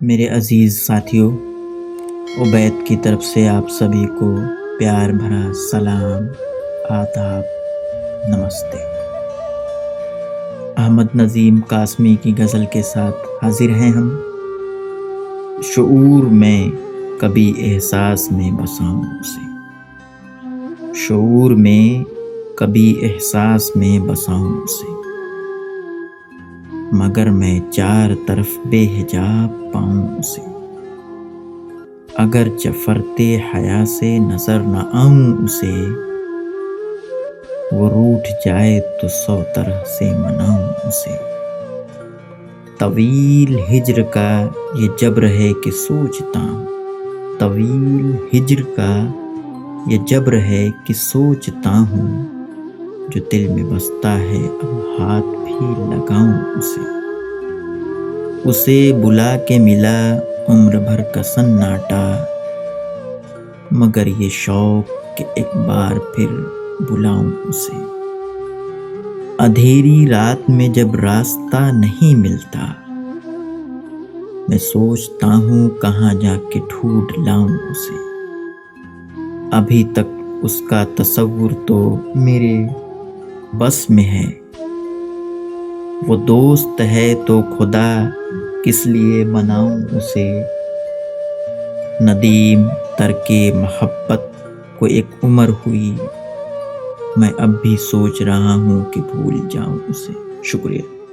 میرے عزیز ساتھیوں، عبید کی طرف سے آپ سبھی کو پیار بھرا سلام، آداب، نمستے۔ احمد نظیم قاسمی کی غزل کے ساتھ حاضر ہیں ہم۔ شعور میں کبھی احساس میں بساؤں اسے، شعور میں کبھی احساس میں بساؤں اسے، مگر میں چار طرف بے حجاب پاؤں اسے، اگرچہ فرتے حیا سے نظر نہ آؤں اسے، وہ روٹھ جائے تو 100 طرح سے مناؤں اسے۔ طویل ہجر کا یہ جبر ہے کہ سوچتا ہوں، طویل ہجر کا یہ جبر ہے کہ سوچتا ہوں، جو دل میں بستا ہے اب ہاتھ بھی لگاؤں اسے بلا کے ملا عمر بھر کا سناٹا، مگر یہ شوق کہ ایک بار پھر بلاؤں اسے۔ اندھیری رات میں جب راستہ نہیں ملتا، میں سوچتا ہوں کہاں جا کے ڈھونڈ لاؤں اسے۔ ابھی تک اس کا تصور تو میرے بس میں ہے، وہ دوست ہے تو خدا کس لیے مناؤں اسے۔ ندیم ترک محبت کو ایک عمر ہوئی، میں اب بھی سوچ رہا ہوں کہ بھول جاؤں اسے۔ شکریہ۔